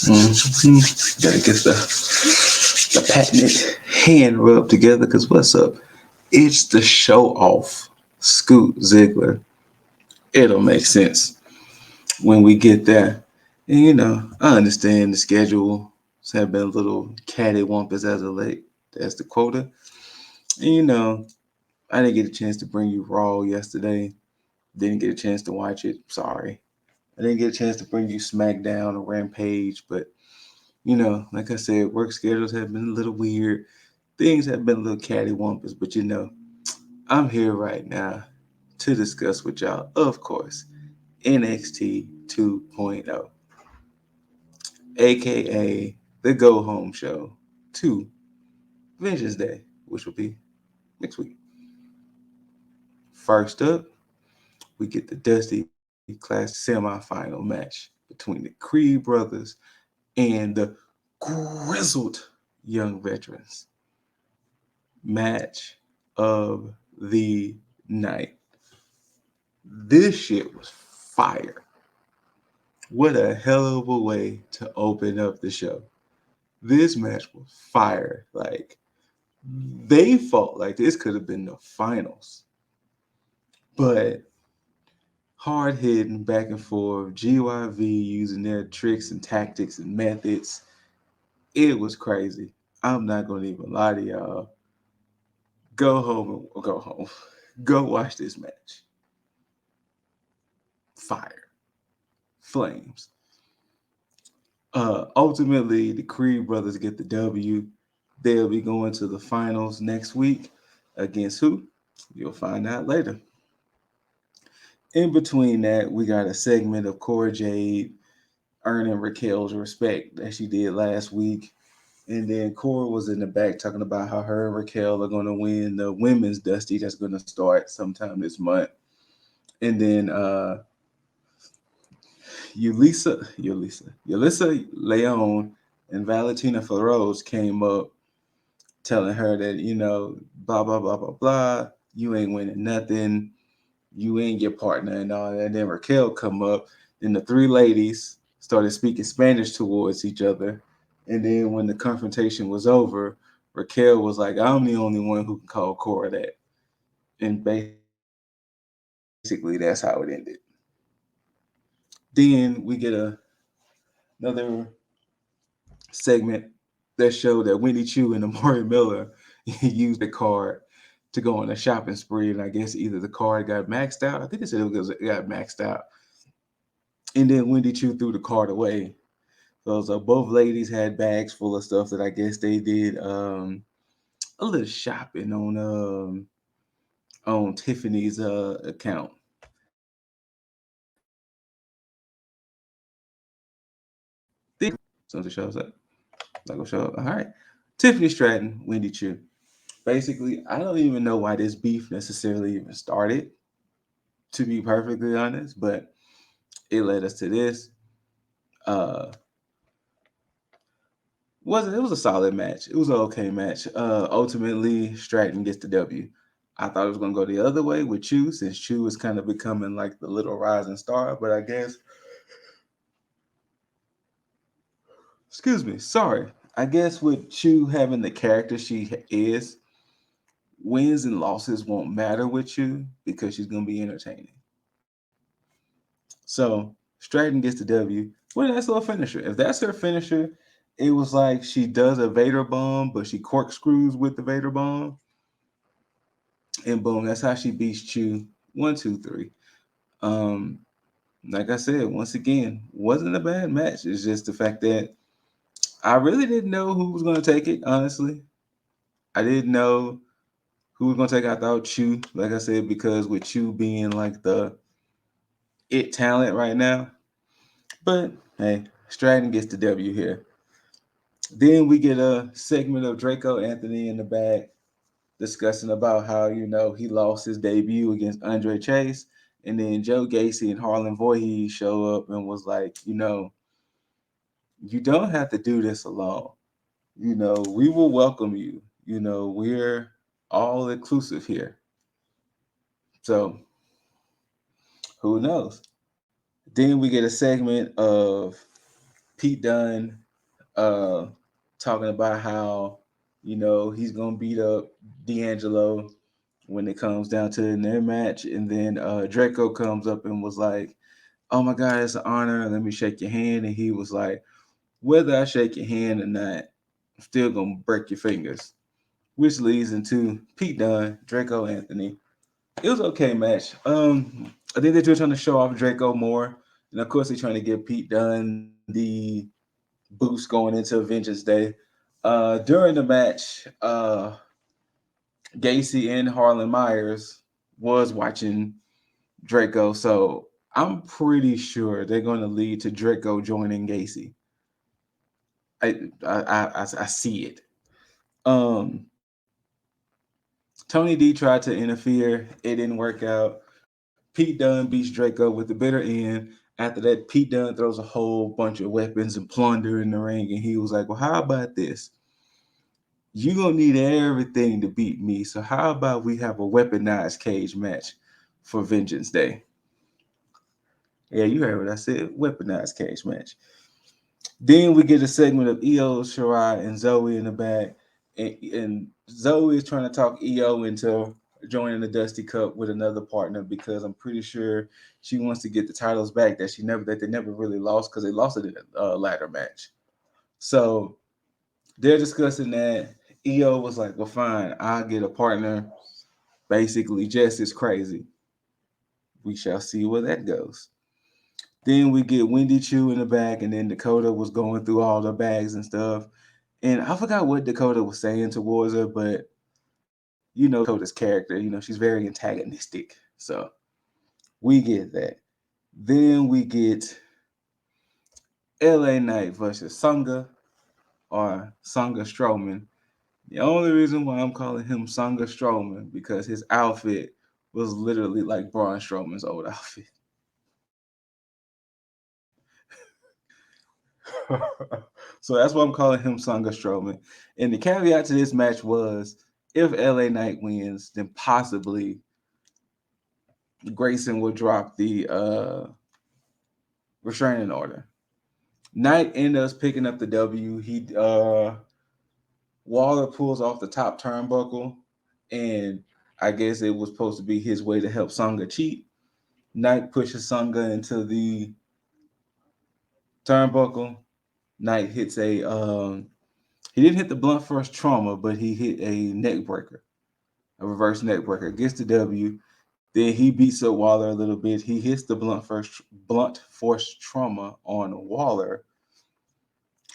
Gotta get the patented hand rubbed together. Cause what's up? It's the show off. Scoot Ziggler. It'll make sense when we get there. And I understand the schedule have been a little cattywampus as of late. That's the quota. And I didn't get a chance to bring you Raw yesterday. Didn't get a chance to watch it. Sorry. I didn't get a chance to bring you SmackDown or Rampage, but like I said, work schedules have been a little weird. Things have been a little cattywampus, but I'm here right now to discuss with y'all, of course, NXT 2.0, aka the Go Home Show to Vengeance Day, which will be next week. First up, we get the Dusty Classic semifinal match between the Creed brothers and the grizzled young veterans. Match of the night. This shit was fire. What a hell of a way to open up the show. This match was fire. Like, they felt like this could have been the finals. But hard hitting back and forth, GYV using their tricks and tactics and methods. It was crazy. I'm not going to even lie to y'all. Go home and go home. Go watch this match. Fire. Flames. Ultimately, the Creed brothers get the W. They'll be going to the finals next week against who? You'll find out later. In between that, we got a segment of Cora Jade earning Raquel's respect that she did last week. And then Cora was in the back talking about how her and Raquel are going to win the women's Dusty that's going to start sometime this month. And then Yulisa Leon and Valentina Feroz came up telling her that, blah, blah, blah, blah, blah. You ain't winning nothing. You ain't your partner and all that. And then Raquel come up. Then the three ladies started speaking Spanish towards each other. And then when the confrontation was over, Raquel was like, I'm the only one who can call Cora that. And basically that's how it ended. Then we get another segment that showed that Winnie Chu and Amari Miller used the card to go on a shopping spree. And I guess either the card got maxed out. I think it said it got maxed out. And then Wendy Chu threw the card away. So both ladies had bags full of stuff that I guess they did a little shopping on Tiffany's account. Something shows up. Not gonna show up. All right. Tiffany Stratton, Wendy Chu. Basically, I don't even know why this beef necessarily even started, to be perfectly honest, but it led us to this. It was a solid match. It was an okay match. Ultimately, Stratton gets the W. I thought it was gonna go the other way with Chu, since Chu is kind of becoming like the little rising star. But I guess, excuse me, sorry. I guess with Chu having the character she is, wins and losses won't matter with Chu because she's gonna be entertaining. So Stratton gets the W. What a nice little finisher. If that's her finisher, it was like she does a Vader bomb, but she corkscrews with the Vader bomb. And boom, that's how she beats Chu. 1, 2, 3. Um, like I said, once again, wasn't a bad match. It's just the fact that I really didn't know who was gonna take it, honestly. I didn't know who was gonna take it. I thought Chu, like I said, because with Chu being like the it talent right now. But hey, Stratton gets the W here. Then we get a segment of Draco Anthony in the back discussing about how, he lost his debut against Andre Chase. And then Joe Gacy and Harlan Voorhees show up and was like, you don't have to do this alone. We will welcome you. We're all inclusive here. So who knows? Then we get a segment of Pete Dunne talking about how he's gonna beat up D'Angelo when it comes down to in their match, and then Draco comes up and was like, "Oh my God, it's an honor. Let me shake your hand." And he was like, "Whether I shake your hand or not, I'm still gonna break your fingers." Which leads into Pete Dunne, Draco Anthony. It was okay match. I think they're just trying to show off Draco more, and of course they're trying to give Pete Dunne the boost going into Vengeance Day. During the match, Gacy and Harlan Myers was watching Draco, so I'm pretty sure they're going to lead to Draco joining Gacy. I see it. Um, Tony D tried to interfere. It didn't work out. Pete Dunne beats Draco with the bitter end. After that, Pete Dunne throws a whole bunch of weapons and plunder in the ring, and he was like, "Well, how about this? You're gonna need everything to beat me. So how about we have a weaponized cage match for Vengeance Day?" Yeah, you heard what I said. Weaponized cage match. Then we get a segment of EO, Shirai, and Zoe in the back. And Zoe is trying to talk EO into joining the Dusty Cup with another partner because I'm pretty sure she wants to get the titles back that they never really lost because they lost it in a ladder match. So they're discussing that. EO was like, "Well, fine, I'll get a partner basically just as crazy." We shall see where that goes. Then we get Wendy Chu in the back, and then Dakota was going through all the bags and stuff. And I forgot what Dakota was saying towards her, but Dakota's character, she's very antagonistic. So we get that. Then we get LA Knight versus Sangha or Sangha Strowman. The only reason why I'm calling him Sangha Strowman because his outfit was literally like Braun Strowman's old outfit. So that's why I'm calling him Sangha Strowman. And the caveat to this match was if LA Knight wins, then possibly Grayson will drop the restraining order. Knight ends up picking up the W. Waller pulls off the top turnbuckle, and I guess it was supposed to be his way to help Sangha cheat. Knight pushes Sangha into the turnbuckle. Knight hits he didn't hit the blunt force trauma, but he hit a neck breaker, a reverse neck breaker, gets the W. Then he beats up Waller a little bit. He hits the blunt force trauma on Waller,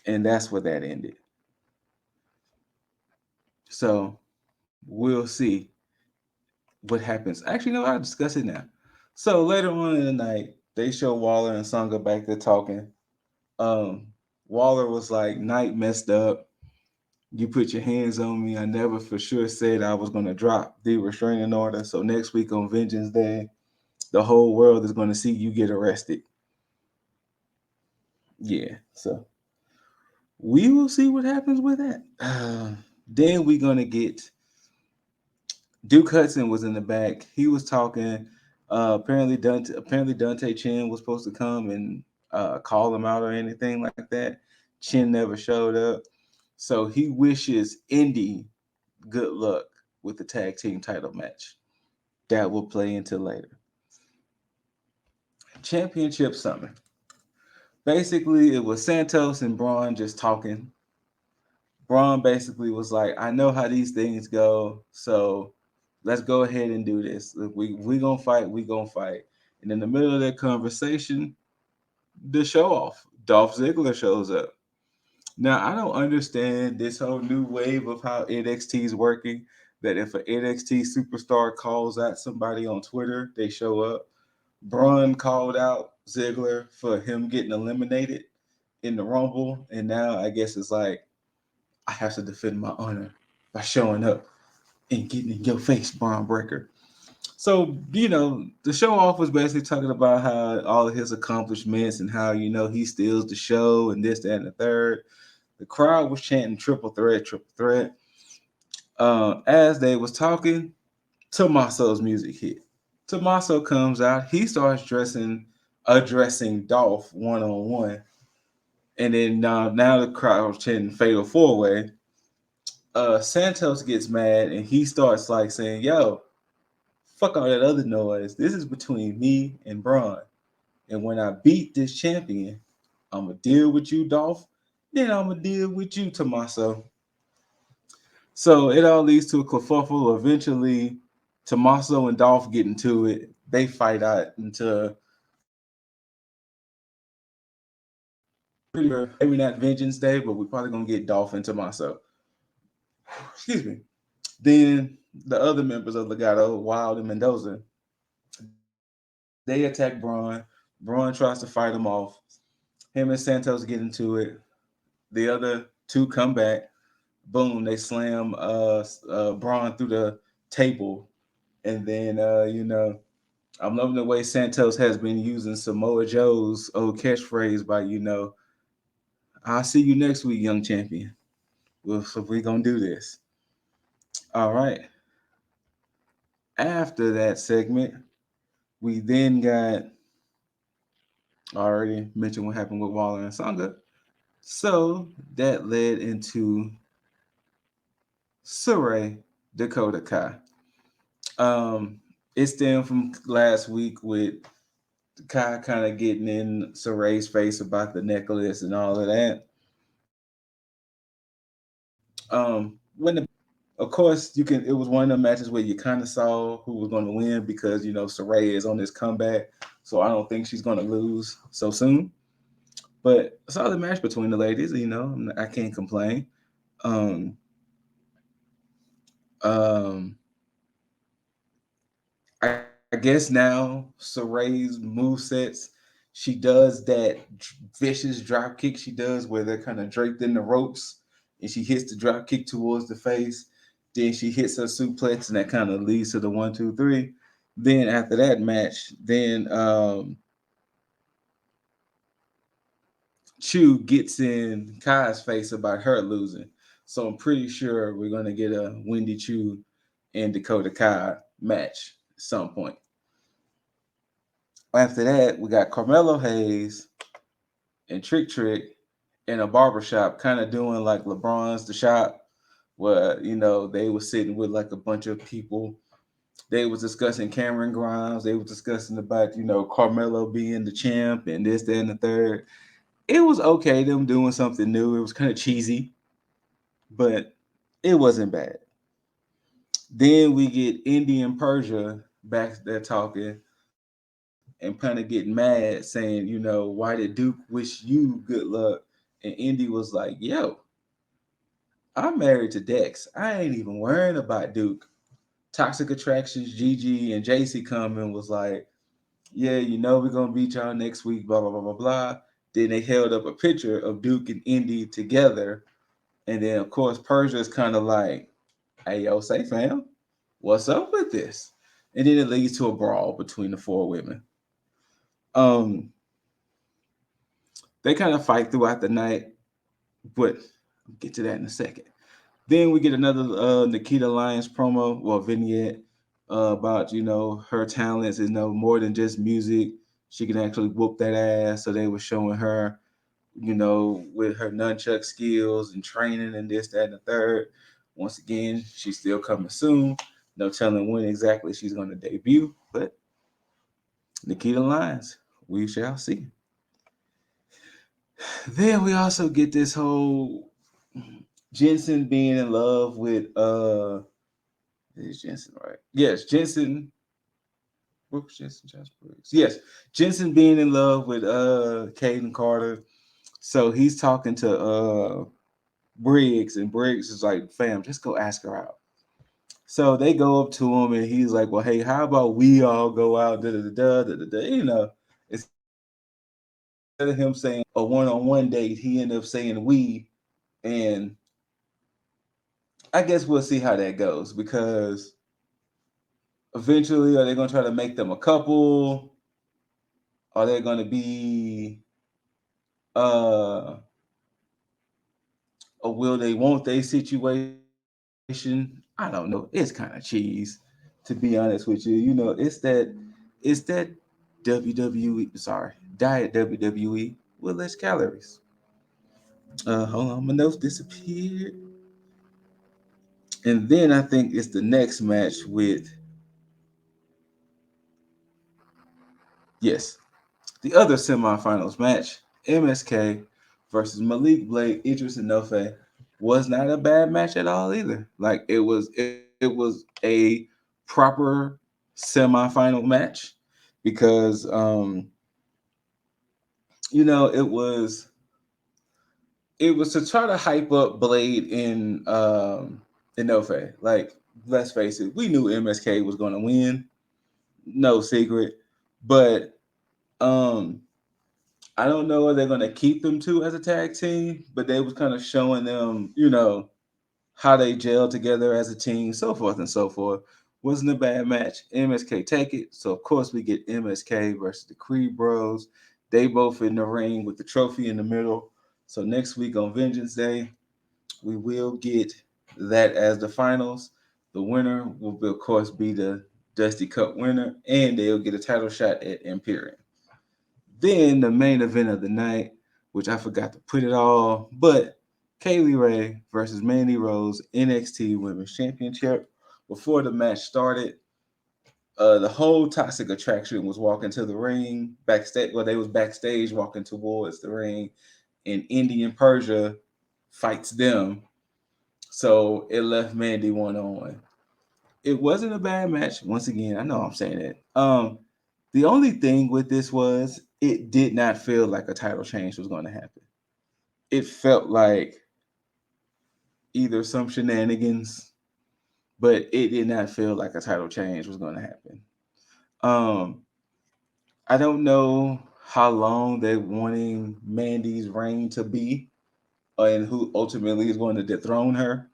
and that's where that ended. So we'll see what happens. Actually, no, I'll discuss it now. So later on in the night, they show Waller and Sangha back there talking. Um, Waller was like, "Knight messed up. You put your hands on me. I never for sure said I was going to drop the restraining order. So next week on Vengeance Day, the whole world is going to see you get arrested." Yeah, so we will see what happens with that. Then we're going to get Duke Hudson was in the back. He was talking. Apparently Dante Chen was supposed to come and call him out or anything like that. Chen never showed up. So he wishes Indy good luck with the tag team title match. That will play into later. Championship Summit. Basically, it was Santos and Braun just talking. Braun basically was like, "I know how these things go, so let's go ahead and do this. If we gonna fight, we gonna fight." And in the middle of that conversation, the show off, Dolph Ziggler shows up. Now I don't understand this whole new wave of how NXT is working. That if an NXT superstar calls out somebody on Twitter, they show up. Braun called out Ziggler for him getting eliminated in the Rumble, and now I guess it's like I have to defend my honor by showing up and getting in your face, Braun Breaker. So, the show off was basically talking about how all of his accomplishments and how, he steals the show and this, that, and the third. The crowd was chanting triple threat, triple threat. As they was talking, Tommaso's music hit. Tommaso comes out. He starts addressing Dolph one-on-one. And then now the crowd chanting Fatal 4-Way. Santos gets mad and he starts like saying, "Yo, fuck all that other noise. This is between me and Braun. And when I beat this champion, I'm gonna deal with you, Dolph. Then I'm gonna deal with you, Tommaso." So it all leads to a kerfuffle. Eventually, Tommaso and Dolph get into it. They fight out into maybe not Vengeance Day, but we're probably gonna get Dolph and Tommaso. Excuse me. Then the other members of Legado, Wild and Mendoza, they attack Braun. Braun tries to fight him off. Him and Santos get into it. The other two come back. Boom, they slam Braun through the table. And then, I'm loving the way Santos has been using Samoa Joe's old catchphrase by, "I'll see you next week, young champion." Well, so we're going to do this. All right. After that segment, we then got, already mentioned what happened with Waller and Sanga. So that led into Saray Dakota Kai. Um, it stemmed from last week with Kai kind of getting in Saray's face about the necklace and all of that. When of course you can, it was one of the matches where you kind of saw who was going to win because Saray is on this comeback, so I don't think she's going to lose so soon. But I saw the match between the ladies. I can't complain. Um, um, I guess now Saray's move sets, she does that vicious drop kick she does where they're kind of draped in the ropes and she hits the drop kick towards the face. Then she hits her suplex and that kind of leads to the 1, 2, 3. Then after that match, then Chu gets in Kai's face about her losing. So I'm pretty sure we're gonna get a Wendy Chu and Dakota Kai match at some point. After that, we got Carmelo Hayes and Trick Trick in a barbershop, kind of doing like LeBron's The Shop, where they were sitting with like a bunch of people. They was discussing Cameron Grimes. They were discussing about Carmelo being the champ and this, that, and the third. It was okay, them doing something new. It was kind of cheesy, but it wasn't bad. Then we get Indy and Persia back there talking and kind of getting mad, saying, why did Duke wish you good luck? And Indy was like, yo, I'm married to Dex. I ain't even worrying about Duke. Toxic Attractions, Gigi, and JC come and was like, yeah, we're going to beat y'all next week, blah, blah, blah, blah, blah. Then they held up a picture of Duke and Indy together. And then, of course, Persia is kind of like, hey, yo, say, fam, what's up with this? And then it leads to a brawl between the four women. Um, They kind of fight throughout the night, but I'll get to that in a second. Then we get another Nikita Lyons promo, well, vignette about her talents is more than just music. She can actually whoop that ass. So they were showing her, with her nunchuck skills and training and this, that, and the third. Once again, she's still coming soon. No telling when exactly she's going to debut, but Nikita Lyons, we shall see. Then we also get this whole Jensen being in love with is Jensen, right? Yes, Jensen. Whoops, Jensen Josh Briggs. Yes, Jensen being in love with Caden Carter. So he's talking to Briggs, and Briggs is like, fam, just go ask her out. So they go up to him and he's like, well, hey, how about we all go out, da da da da da da. Instead of him saying a one-on-one date, he ended up saying we, and I guess we'll see how that goes because eventually, are they going to try to make them a couple? Are they going to be, uh, or will they want their situation? I don't know. It's kind of cheese, to be honest with you. It's that WWE, sorry, diet WWE with less calories. Hold on, my notes disappeared. And then I think it's the next match with, yes, the other semifinals match, MSK versus Malik Blade, Idris Enofe, was not a bad match at all either. Like it was a proper semifinal match because it was to try to hype up Blade in Enofe. Like, let's face it, we knew MSK was gonna win. No secret. But um I don't know if they're gonna keep them two as a tag team, but they was kind of showing them, how they gel together as a team, so forth and so forth. Wasn't a bad match. MSK take it. So of course we get MSK versus the Creed Bros. They both in the ring with the trophy in the middle. So next week on Vengeance Day, we will get that as the finals. The winner will, of course, be the Dusty Cup winner, and they'll get a title shot at Imperium. Then the main event of the night, which I forgot to put it all, but Kaylee Ray versus Mandy Rose NXT Women's Championship. Before the match started, the whole Toxic Attraction was walking to the ring backstage. Well, they was backstage walking towards the ring, and Indian Persia fights them. So it left Mandy one on one. It wasn't a bad match. Once again, I know I'm saying it. The only thing with this was it did not feel like a title change was going to happen. It felt like either some shenanigans, but it did not feel like a title change was going to happen. Um, I don't know how long they're wanting Mandy's reign to be, and who ultimately is going to dethrone her.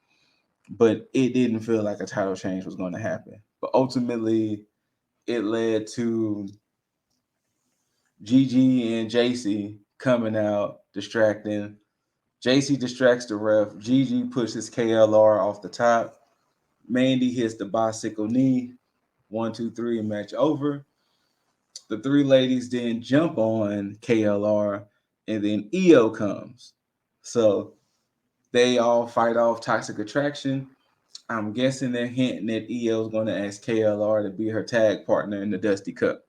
But it didn't feel like a title change was going to happen. But ultimately, it led to Gigi and JC coming out, distracting. JC distracts the ref. Gigi pushes KLR off the top. Mandy hits the bicycle knee. 1, 2, 3, match over. The three ladies then jump on KLR, and then EO comes. So they all fight off Toxic Attraction. I'm guessing they're hinting that EO is going to ask KLR to be her tag partner in the Dusty Cup.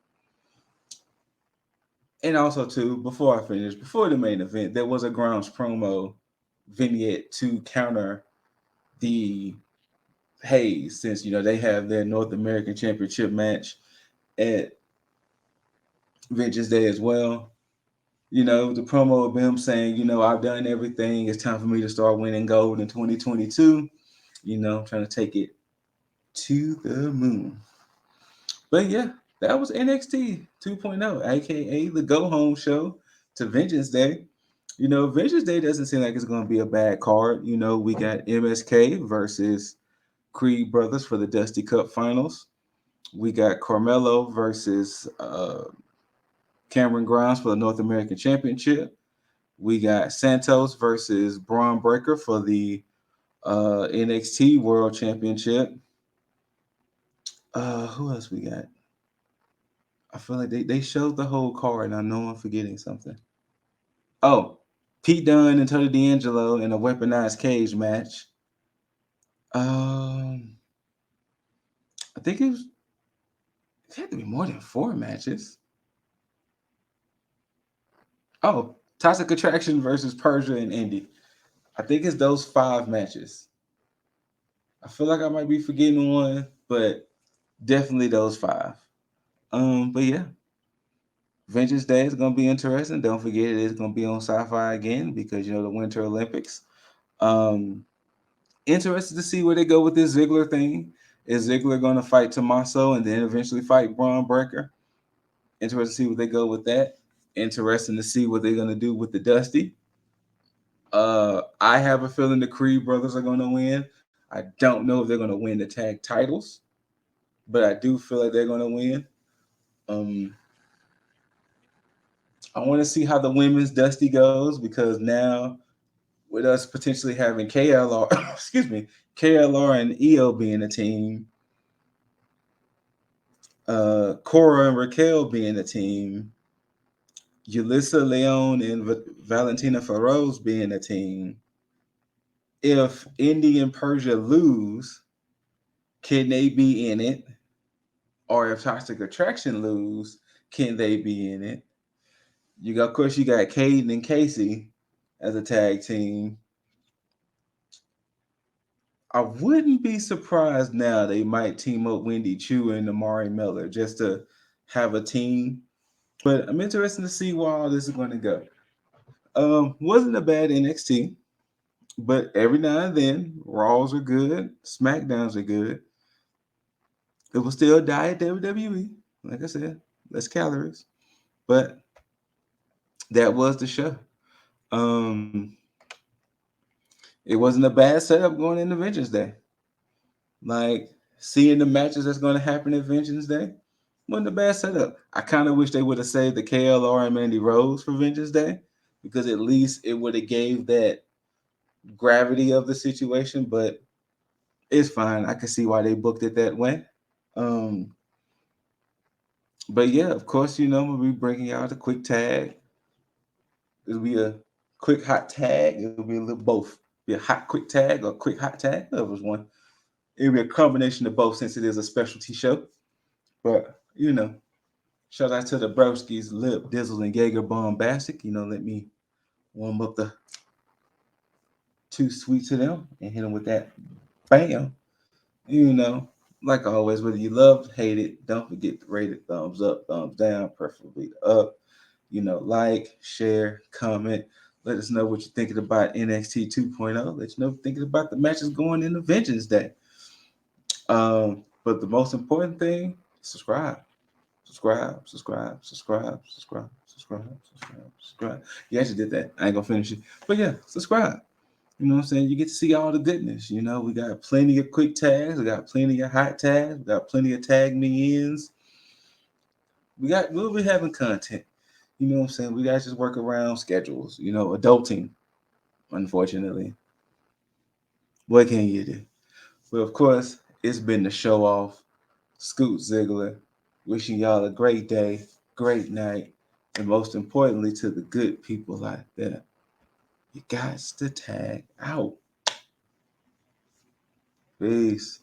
And also, too, before I finish, before the main event, there was a grounds promo vignette to counter the Hayes, since they have their North American Championship match at Vengeance Day as well. The promo of them saying, I've done everything. It's time for me to start winning gold in 2022. Trying to take it to the moon. But yeah, that was NXT 2.0, aka the Go Home Show to Vengeance Day. Vengeance Day doesn't seem like it's going to be a bad card. We got MSK versus Creed Brothers for the Dusty Cup Finals. We got Carmelo versus Cameron Grimes for the North American Championship. We got Santos versus Braun Breaker for the NXT World Championship. Who else we got? I feel like they showed the whole card, and I know I'm forgetting something. Oh, Pete Dunne and Tony D'Angelo in a weaponized cage match. Um, I think it had to be more than 4 matches. Oh, Toxic Attraction versus Persia and Indy. I think it's those 5 matches. I feel like I might be forgetting one, but definitely those 5. But yeah, Vengeance Day is gonna be interesting. Don't forget it is gonna be on Sci-Fi again because the Winter Olympics. Um, Interested to see where they go with this Ziggler thing. Is Ziggler gonna fight Tommaso and then eventually fight Braun Breaker? Interested to see where they go with that. Interesting to see what they're gonna do with the Dusty. I have a feeling the Creed brothers are gonna win. I don't know if they're gonna win the tag titles, but I do feel like they're gonna win. Um, I want to see how the women's Dusty goes because now with us potentially having KLR, excuse me, KLR and EO being a team, Cora and Raquel being a team, Yulissa Leon and Valentina Feroz being a team. If Indy and Persia lose, can they be in it? Or if Toxic Attraction lose, can they be in it? Of course, you got Caden and Casey as a tag team. I wouldn't be surprised now they might team up Wendy Chu and Amari Miller just to have a team. But I'm interested to see where all this is going to go. Wasn't a bad NXT, but every now and then Raws are good, SmackDowns are good. It was still diet WWE, like I said, less calories, but that was the show. Um, it wasn't a bad setup going into Vengeance Day. Like seeing the matches that's going to happen at Vengeance Day wasn't a bad setup. I kind of wish they would have saved the KLR and Mandy Rose for Vengeance Day because at least it would have gave that gravity of the situation. But it's fine. I can see why they booked it that way. Um, but yeah, of course, we'll be bringing out a quick tag. It'll be a quick hot tag. It'll be a little both. Be a hot quick tag or quick hot tag. Whatever's one. It'll be a combination of both since it is a specialty show. But shout out to the Broskies, Lip, Dizzle, and Jaeger Bombastic. Let me warm up the too sweet to them and hit them with that bam. You know, like always, whether you love, hate it, don't forget to rate it, thumbs up, thumbs down, preferably up. Like, share, comment. Let us know what you're thinking about NXT 2.0. Let you know what you're thinking about the matches going into Vengeance Day. But the most important thing, subscribe. Subscribe. You actually did that. I ain't gonna finish it. But yeah, subscribe. You know what I'm saying? You get to see all the goodness. We got plenty of quick tags, we got plenty of hot tags, we got plenty of tag me ins. We'll be having content. You know what I'm saying? We got to just work around schedules, adulting, unfortunately. What can you do? Well, of course, it's been the show off. Scoot Ziggler, wishing y'all a great day, great night, and most importantly, to the good people out there, you got to tag out. Peace.